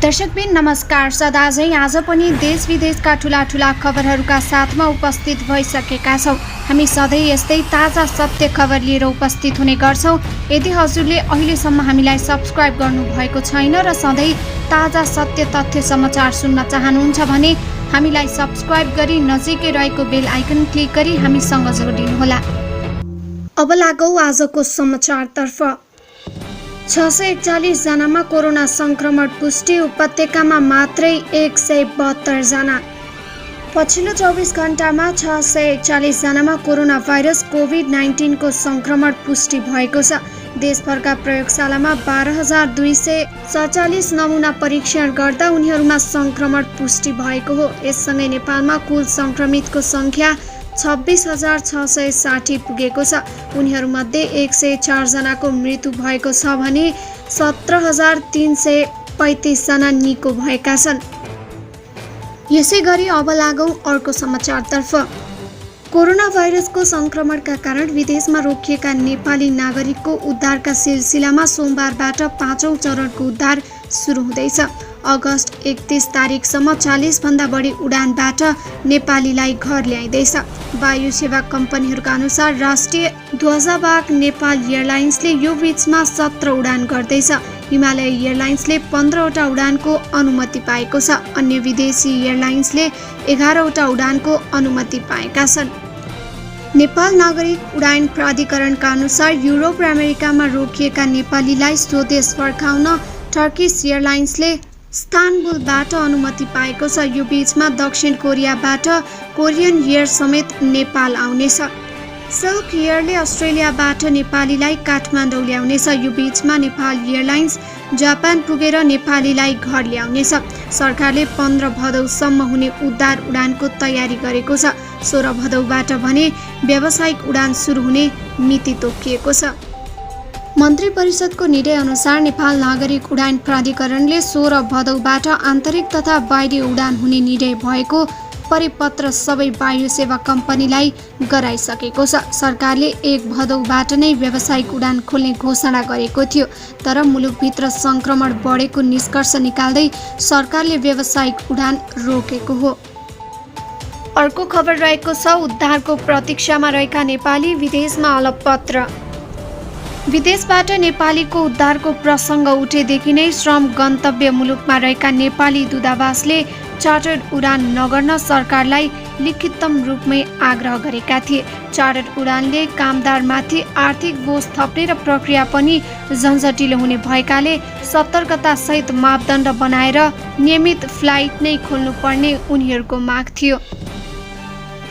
दर्शकबिन नमस्कार। सदाझै आज पनि देश विदेशका ठूला ठूला खबरहरूका साथमा उपस्थित भइसकेका छौं। हामी सधैँ यस्तै ताजा सत्य खबर लिएर उपस्थित हुने गर्छौं। यदि हजुरले अहिलेसम्म हामीलाई सब्स्क्राइब गर्नु भएको छैन र सधैँ ताजा सत्य तथ्य समाचार सुन्न चाहनुहुन्छ भने हामीलाई सब्स्क्राइब गरी नजिकै रहेको बेल आइकन क्लिक गरी हामीसँग जोडिनुहोला। अब लागौं आजको समाचारतर्फ। 641 जनामा कोरोना संक्रमण पुष्टि, उपत्यकामा मात्रै 172 जना। पछिल्लो 24 घण्टामा 641 जनामा कोरोना भाइरस कोभिड-19 को संक्रमण पुष्टि भएको छ। देशभरका प्रयोगशालामा 12,247 नमुना परीक्षण गर्दा उनीहरूमा संक्रमण पुष्टि भएको हो। यससँगै नेपालमा कुल संक्रमितको संख्या 26,660 पुगेको छ। उनीहरूमध्ये 104 जनाको मृत्यु भएको छ भने 17,335 जना निको भएका छन्। यसैगरी अब लागौं अर्को समाचारतर्फ। कोरोना भाइरसको संक्रमणका कारण विदेशमा रोकिएका नेपाली नागरिकको उद्धारका सिलसिलामा सोमबारबाट 5औं चरणको उद्धार सुरु हुँदैछ। अगस्त 31 तारिकसम्म 40 भन्दा बढी उडानबाट नेपालीलाई घर ल्याइँदैछ। वायु सेवा कम्पनीहरूका अनुसार राष्ट्रिय ध्वजावाहक नेपाल एयरलाइन्सले यो बीचमा 17 उडान गर्दैछ। हिमालय एयरलाइन्सले 15वटा उडानको अनुमति पाएको छ। अन्य विदेशी एयरलाइन्सले 11वटा उडानको अनुमति पाएका छन्। नेपाल नागरिक उडान प्राधिकरणका अनुसार युरोप र अमेरिकामा रोकिएका नेपालीलाई स्वदेश फर्काउन टर्किस एयरलाइन्सले इस्तानबुलबाट अनुमति पाएको छ। यो बीचमा दक्षिण कोरियाबाट कोरियन एयर समेत नेपाल आउनेछ। सिल्क एयरले अस्ट्रेलियाबाट नेपालीलाई काठमाडौँ ल्याउनेछ। यो बीचमा नेपाल एयरलाइन्स जापान पुगेर नेपालीलाई घर ल्याउनेछ। सरकारले 15 भदौसम्म हुने उद्धार उडानको तयारी गरेको छ। 16 भदौबाट भने व्यावसायिक उडान सुरु हुने मिति तोकिएको छ। मन्त्री परिषदको निर्णय अनुसार नेपाल नागरिक उडान प्राधिकरणले 16 भदौबाट आन्तरिक तथा बाहिरी उडान हुने निर्णय भएको परिपत्र सबै वायु सेवा कम्पनीलाई गराइसकेको छ। सरकारले 1 भदौबाट नै व्यावसायिक उडान खोल्ने घोषणा गरेको थियो, तर मुलुकभित्र संक्रमण बढेको निष्कर्ष निकाल्दै सरकारले व्यावसायिक उडान रोकेको हो। अर्को खबर रहेको छ उद्धारको प्रतीक्षामा रहेका नेपाली विदेशमा अलपत्र। विदेशबाट नेपालीको उद्धारको प्रसङ्ग उठेदेखि नै श्रम गन्तव्य मुलुकमा रहेका नेपाली दूतावासले चार्टर्ड उडान नगर्न सरकारलाई लिखितम रूपमै आग्रह गरेका थिए। चार्टर्ड उडानले कामदारमाथि आर्थिक बोझ थप्ने र प्रक्रिया पनि झन्झटिलो हुने भएकाले सतर्कतासहित मापदण्ड बनाएर नियमित फ्लाइट नै खोल्नुपर्ने उनीहरूको माग थियो।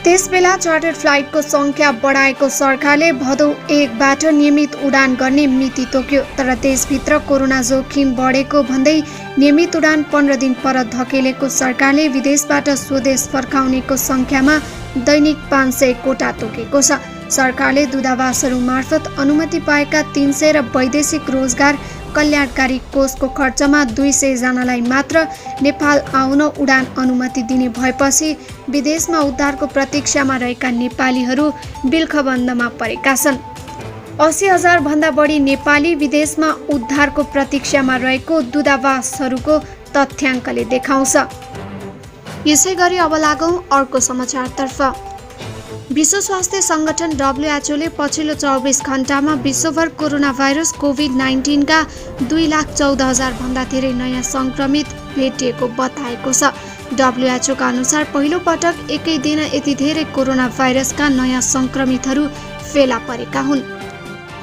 त्यसबेला चार्टर्ड फ्लाइटको सङ्ख्या बढाएको सरकारले भदौ 1बाट नियमित उडान गर्ने मिति तोक्यो, तर देशभित्र कोरोना जोखिम बढेको भन्दै नियमित उडान 15 दिन पर धकेलेको सरकारले विदेशबाट स्वदेश फर्काउनेको सङ्ख्यामा दैनिक 500 कोटा तोकेको छ। सरकारले दूतावासहरू मार्फत अनुमति पाएका 300 र वैदेशिक रोजगार कल्याणकारी कोषको खर्चमा 200 जनालाई मात्र नेपाल आउन उडान अनुमति दिने भएपछि विदेशमा उद्धारको प्रतीक्षामा रहेका नेपालीहरू बिल्खबन्दमा परेका छन्। 80,000 भन्दा बढी नेपाली विदेशमा उद्धारको प्रतीक्षामा रहेको दूतावासहरूको तथ्याङ्कले देखाउँछ। यसैगरी अब लागौं अर्को समाचारतर्फ। विश्व स्वास्थ्य संगठन WHO पछिल्लो 24 घण्टामा विश्वभर कोरोना भाइरस कोभिड-19 का 2,14,000 भन्दा धेरै नयाँ संक्रमित भेटिएको बताएको छ। WHO का अनुसार पहिलो पटक एकै दिन यति धेरै कोरोना भाइरसका नयाँ संक्रमितहरू फेला परेका हुन्।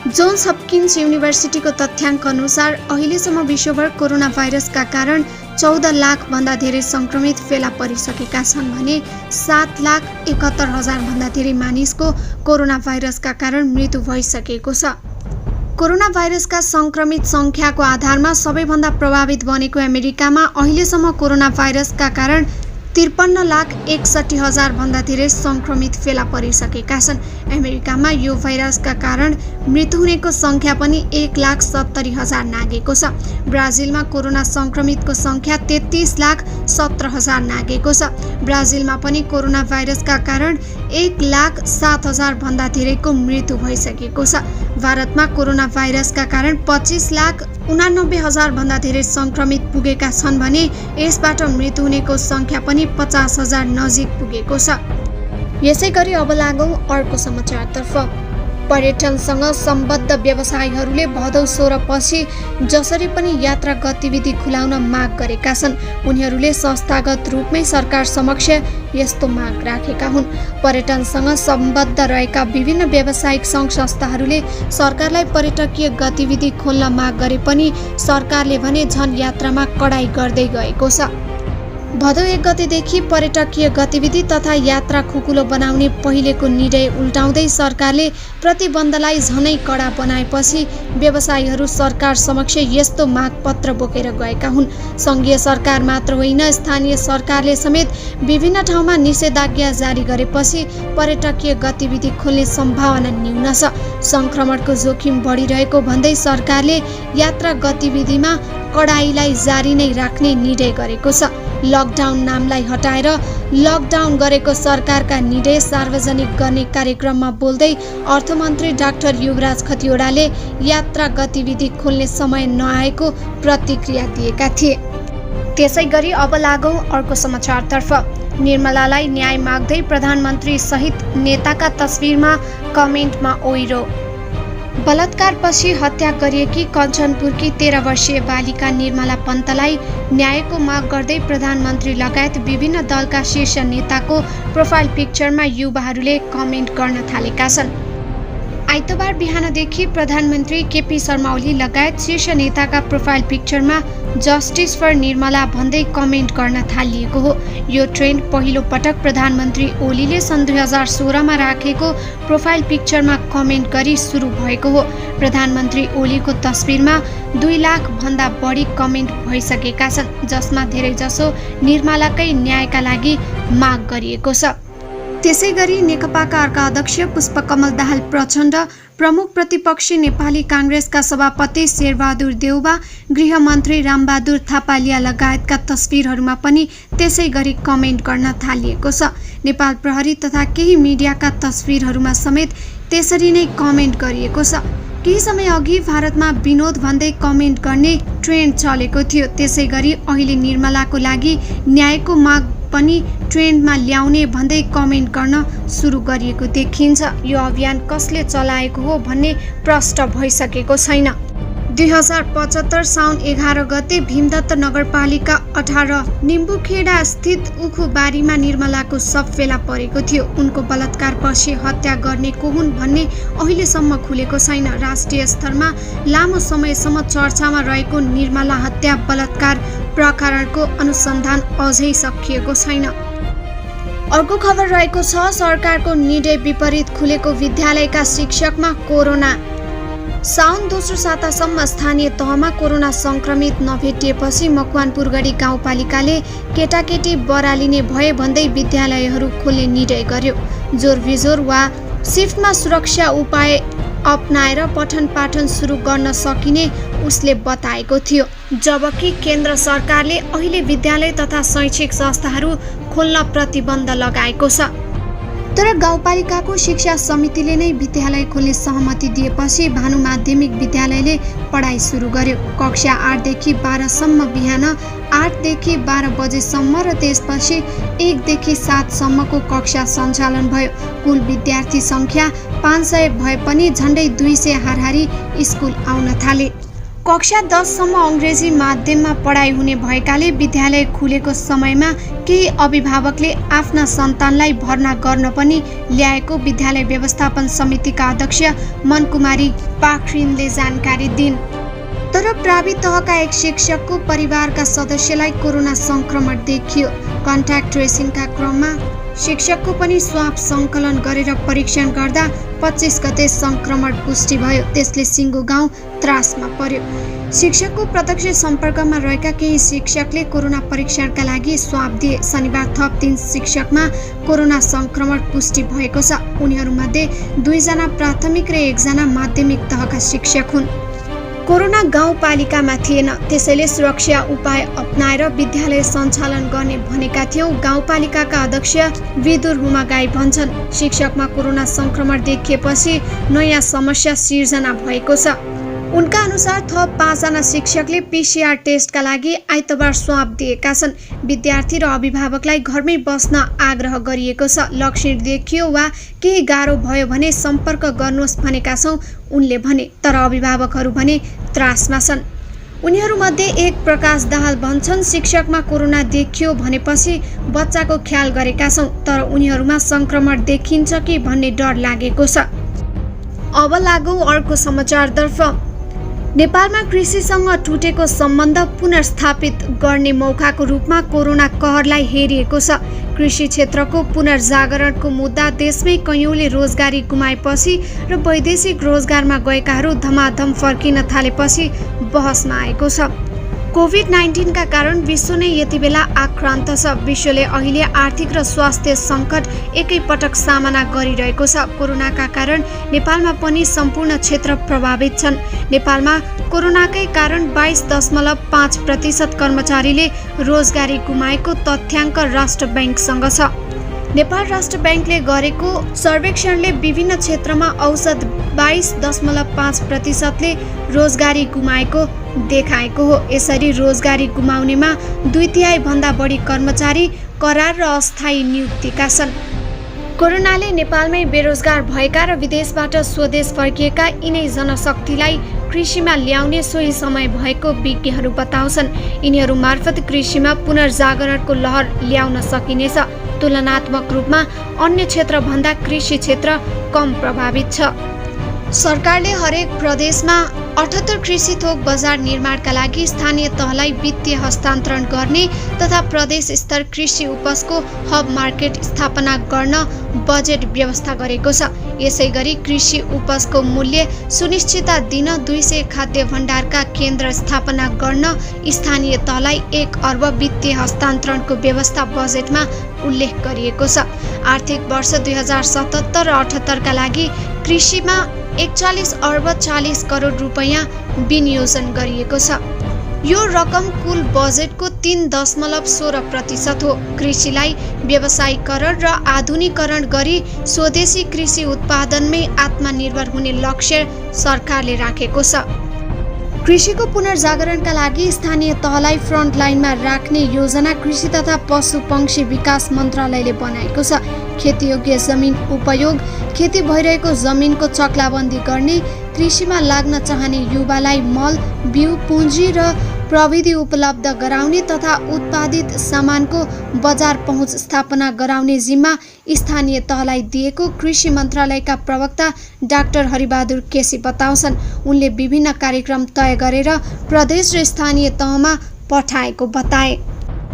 जोन्स हपकिन्स युनिभर्सिटीको तथ्याङ्क अनुसार अहिलेसम्म विश्वभर कोरोना भाइरसका कारण 14 लाख भन्दा धेरै संक्रमित फेला परिसकेका छन् भने 7,71,000 भन्दा धेरै मानिसको कोरोना भाइरसका कारण मृत्यु भइसकेको छ। कोरोना भाइरसका संक्रमित संख्याको आधारमा सबैभन्दा प्रभावित बनेको अमेरिकामा अहिलेसम्म कोरोना भाइरसका कारण 53,61,000 भन्दा धेरै संक्रमित फेला परिसकेका छन्। अमेरिकामा यो भाइरसका कारण मृत्यु हुनेको संख्या पनि 1,70,000 नागेको छ। ब्राजिलमा कोरोना संक्रमितको संख्या 33,17,000 नागेको छ। ब्राजिलमा पनि कोरोना भाइरसका कारण 1,07,000 भन्दा धेरैको मृत्यु भइसकेको छ। भारतमा कोरोना भाइरसका कारण 25,89,000 भन्दा धेरै संक्रमित पुगेका छन् भने यसबाट मृत्यु हुनेको संख्या पनि 50,000 नजिक पुगेको छ। यसैगरी अब लागौं अर्को समाचारतर्फ। पर्यटनसँग सम्बद्ध व्यवसायीहरूले भदौ 16 पछि जसरी पनि यात्रा गतिविधि खुलाउन माग गरेका छन्। उनीहरूले संस्थागत रूपमै सरकार समक्ष यस्तो माग राखेका हुन्। पर्यटनसँग सम्बद्ध रहेका विभिन्न व्यावसायिक सङ्घ संस्थाहरूले सरकारलाई पर्यटकीय गतिविधि खोल्न माग गरे पनि सरकारले भने झन यात्रामा कडाई गर्दै गएको छ। भदौ 1 गतेदेखि पर्यटकीय गतिविधि तथा यात्रा खुकुलो बनाउने पहिलेको निर्णय उल्टाउँदै सरकारले प्रतिबन्धलाई झनै कडा बनाएपछि व्यवसायीहरू सरकार समक्ष यस्तो मागपत्र बोकेर गएका हुन्। सङ्घीय सरकार मात्र होइन, स्थानीय सरकारले समेत विभिन्न ठाउँमा निषेधाज्ञा जारी गरेपछि पर्यटकीय गतिविधि खोल्ने सम्भावना न्यून छ। सङ्क्रमणको जोखिम बढिरहेको भन्दै सरकारले यात्रा गतिविधिमा कडाईलाई जारी नै राख्ने निर्णय गरेको छ। लकडाउन नामलाई हटाएर लकडाउन गरेको सरकारका निर्णय सार्वजनिक गर्ने कार्यक्रममा बोल्दै अर्थमन्त्री डाक्टर युवराज खतिवडाले यात्रा गतिविधि खोल्ने समय नआएको प्रतिक्रिया दिएका थिए। त्यसैगरी अब लागौं अर्को समाचारतर्फ। निर्मलालाई न्याय माग्दै प्रधानमन्त्री सहित नेताका तस्बिरमा कमेन्टमा ओइरो। बलात्कारपछि हत्या गरिएकी कञ्चनपुरकी 13 वर्षीय बालिका निर्मला पन्तलाई न्यायको माग गर्दै प्रधानमन्त्री लगायत विभिन्न दलका शीर्ष नेताको प्रोफाइल पिक्चरमा युवाहरूले कमेन्ट गर्न थालेका छन्। आइतबार बिहानदेखि प्रधानमन्त्री केपी शर्मा ओली लगायत शीर्ष नेताका प्रोफाइल पिक्चरमा जस्टिस फर निर्मला भन्दै कमेन्ट गर्न थालिएको हो। यो ट्रेन्ड पहिलो पटक प्रधानमन्त्री ओलीले सन् 2016 मा राखेको प्रोफाइल पिक्चरमा कमेन्ट गरी सुरु भएको हो। प्रधानमन्त्री ओलीको तस्बिरमा 2 लाख भन्दा बढी कमेन्ट भइसकेका छन्, जसमा धेरैजसो निर्मलाकै न्यायका लागि माग गरिएको छ। त्यसैगरी नेकपाका अर्का अध्यक्ष पुष्पकमल दाहाल प्रचण्ड, प्रमुख प्रतिपक्षी नेपाली काङ्ग्रेसका सभापति शेरबहादुर देउबा, गृहमन्त्री रामबहादुर थापालिया लगायतका तस्बिरहरूमा पनि त्यसै गरी कमेन्ट गर्न थालिएको छ। नेपाल प्रहरी तथा केही मिडियाका तस्बिरहरूमा समेत त्यसरी नै कमेन्ट गरिएको छ। केही समय अघि भारतमा विनोद भन्दै कमेन्ट गर्ने ट्रेन्ड चलेको थियो। त्यसैगरी अहिले निर्मलाको लागि न्यायको माग पनि ट्रेन्डमा ल्याउने भन्दै कमेन्ट गर्न सुरु गरिएको देखिन्छ। यो अभियान कसले चलाएको हो भन्ने प्रश्न भइसकेको छैन। 2075 साउन 11 गते भीमदत्त नगरपालिका 18 निम्बुखेडा स्थित उखुबारीमा निर्मलाको शव फेला परेको थियो। उनको बलात्कारपछि हत्या गर्ने को हुन् भन्ने अहिलेसम्म खुलेको छैन। राष्ट्रिय स्तरमा लामो समयसम्म चर्चामा रहेको निर्मला हत्या बलात्कार प्रकरणको अनुसन्धान अझै सकिएको छैन। अर्को खबर रहेको छ, सरकारको निर्णय विपरीत खुलेको विद्यालयका शिक्षकमा कोरोना। साउन दोस्रो सातासम्म स्थानीय तहमा कोरोना संक्रमित नभेटिएपछि मकवानपुरगढी गाउँपालिकाले केटाकेटी बरालिने भए भन्दै विद्यालयहरू खोल्ने निर्णय गर्यो। जोरबिजोर वा सिफ्टमा सुरक्षा उपाय अपनाएर पठन पाठन सुरु गर्न सकिने उसले बताएको थियो। जबकि केन्द्र सरकारले अहिले विद्यालय तथा शैक्षिक संस्थाहरू खोल्न प्रतिबन्ध लगाएको छ। तर गाउँपालिकाको शिक्षा समितिले नै विद्यालय खोल्ने सहमति दिएपछि भानु माध्यमिक विद्यालयले पढाइ सुरु गर्यो। कक्षा 8 देखि 12 सम्म बिहान 8 देखि 12 बजेसम्म र त्यसपछि 1 देखि 7 सम्मको कक्षा सञ्चालन भयो। कुल विद्यार्थी संख्या 500 भए पनि झन्डै 200 हाराहारी स्कुल आउन थाले। कक्षा 10 सम्म अङ्ग्रेजी माध्यममा पढाइ हुने भएकाले विद्यालय खुलेको समयमा केही अभिभावकले आफ्ना सन्तानलाई भर्ना गर्न पनि ल्याएको विद्यालय व्यवस्थापन समितिका अध्यक्ष मनकुमारी पाखरिनले जानकारी दिन्। तर प्रावि तहका एक शिक्षकको परिवारका सदस्यलाई कोरोना संक्रमण देखियो। कन्ट्याक्ट ट्रेसिङका क्रममा शिक्षकको पनि स्वाब सङ्कलन गरेर परीक्षण गर्दा 25 गते संक्रमण पुष्टि भयो। त्यसले सिङ्गो गाउँ त्रासमा पर्यो। शिक्षकको प्रत्यक्ष सम्पर्कमा रहेका केही शिक्षकले कोरोना परीक्षणका लागि स्वाब दिए। शनिबार थप 3 शिक्षकमा कोरोना संक्रमण पुष्टि भएको छ। उनीहरूमध्ये 2 जना प्राथमिक र 1 जना माध्यमिक तहका शिक्षक हुन्। कोरोना गाउँपालिकामा थिएन, त्यसैले सुरक्षा उपाय अपनाएर विद्यालय सञ्चालन गर्ने भनेका थियौँ, गाउँपालिकाका अध्यक्ष विदुर हुमागाई भन्छन्। शिक्षकमा कोरोना संक्रमण देखिएपछि नयाँ समस्या सिर्जना भएको छ। उनका अनुसार थप 5 जना शिक्षकले PCR टेस्टका लागि आइतबार स्वाब दिएका छन्। विद्यार्थी र अभिभावकलाई घरमै बस्न आग्रह गरिएको छ। लक्षण देखियो वा केही गाह्रो भयो भने सम्पर्क गर्नुहोस् भनेका छौँ उनले भने। तर अभिभावकहरू भने त्रासमा छन्। उनीहरूमध्ये एक प्रकाश दाहाल भन्छन्, शिक्षकमा कोरोना देखियो भनेपछि बच्चाको ख्याल गरेका छौँ, तर उनीहरूमा संक्रमण देखिन्छ कि भन्ने डर लागेको छ। अब लागौँ अर्को समाचारतर्फ। नेपालमा कृषिसँग टुटेको सम्बन्ध पुनर्स्थापित गर्ने मौकाको रूपमा कोरोना कहरलाई हेरिएको छ। कृषि क्षेत्रको पुनर्जागरणको मुद्दा देशमै कैयौँले रोजगारी गुमाएपछि र वैदेशिक रोजगारमा गएकाहरू धमाधम फर्किन थालेपछि बहसमा आएको छ। कोभिड-19 का कारण विश्व नै यति बेला आक्रान्त छ। विश्वले अहिले आर्थिक र स्वास्थ्य सङ्कट एकैपटक सामना गरिरहेको छ। कोरोनाका कारण नेपालमा पनि सम्पूर्ण क्षेत्र प्रभावित छन्। नेपालमा कोरोनाकै कारण 22.5% कर्मचारीले रोजगारी गुमाएको तथ्याङ्क राष्ट्र ब्याङ्कसँग छ। नेपाल राष्ट्र ब्याङ्कले गरेको सर्वेक्षणले विभिन्न क्षेत्रमा औसत 22.5%ले रोजगारी गुमाएको देखाएको हो। यसरी रोजगारी गुमाउनेमा 2/3 भन्दा बढी कर्मचारी करार र अस्थायी नियुक्तिका छन्। कोरोनाले नेपालमै बेरोजगार भएका र विदेशबाट स्वदेश फर्किएका यिनै जनशक्तिलाई कृषिमा ल्याउने सोही समय भएको विज्ञहरू बताउँछन्। यिनीहरू मार्फत कृषिमा पुनर्जागरणको लहर ल्याउन सकिनेछ। तुलनात्मक रूपमा अन्य क्षेत्रभन्दा कृषि क्षेत्र कम प्रभावित छ। सरकारले हरेक प्रदेशमा 78 कृषि थोक बजार निर्माणका लागि स्थानीय तहलाई वित्तीय हस्तान्तरण गर्ने तथा प्रदेश स्तर कृषि उपजको हब मार्केट स्थापना गर्न बजेट व्यवस्था गरेको छ। यसैगरी कृषि उपजको मूल्य सुनिश्चितता दिन 200 खाद्य भण्डारका केन्द्र स्थापना गर्न स्थानीय तहलाई 1 अर्ब वित्तीय हस्तान्तरणको व्यवस्था बजेटमा उल्लेख गरिएको छ। आर्थिक वर्ष 2077 र 78 का लागि कृषिमा 41 अर्ब 40 करोड रुपैयाँ विनियोजन गरिएको छ। यो रकम कुल बजेटको 3.16% हो। कृषिलाई व्यवसायीकरण र आधुनिकीकरण गरी स्वदेशी कृषि उत्पादनमै आत्मनिर्भर हुने लक्ष्य सरकारले राखेको छ। कृषिको पुनर्जागरणका लागि स्थानीय तहलाई फ्रन्टलाइनमा राख्ने योजना कृषि तथा पशुपक्षी विकास मन्त्रालयले बनाएको छ। खेतीयोग्य जमिन उपयोग, खेती भइरहेको जमिनको चक्लाबन्दी गर्ने, कृषिमा लाग्न चाहने युवालाई मल, बिउ, पुँजी र प्रविधि उपलब्ध गराउने तथा उत्पादित सामानको बजार पहुँच स्थापना गराउने जिम्मा स्थानीय तहलाई दिएको कृषि मन्त्रालयका प्रवक्ता डाक्टर हरिबहादुर केसी बताउँछन्। उनले विभिन्न कार्यक्रम तय गरेर प्रदेश र स्थानीय तहमा पठाएको बताए।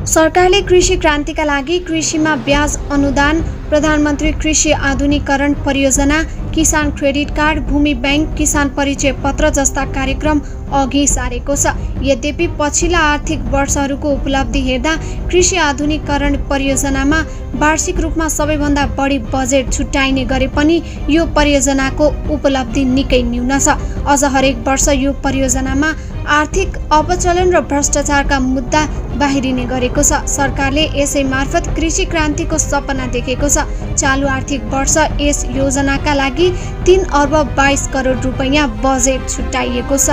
सरकारले कृषि क्रान्तिका लागि कृषिमा ब्याज अनुदान, प्रधानमन्त्री कृषि आधुनिकीकरण परियोजना, किसान क्रेडिट कार्ड, भूमि बैंक, किसान परिचय पत्र जस्ता कार्यक्रम अघि सारेको छ। यद्यपि पछिल्ला आर्थिक वर्षहरूको उपलब्धि हेर्दा कृषि आधुनिकीकरण परियोजनामा वार्षिक रूपमा सबैभन्दा बढी बजेट छुट्याइने गरे पनि यो परियोजनाको उपलब्धि निकै न्यून छ। अझ हरेक वर्ष यो परियोजनामा आर्थिक अपचलन र भ्रष्टाचारका मुद्दा बाहिरिने गरेको छ। सरकारले यसै मार्फत कृषि क्रान्तिको सपना देखेको छ। चालु आर्थिक वर्ष यस योजनाका लागि 3 अर्ब 22 करोड रुपैयाँ बजेट छुट्याइएको छ।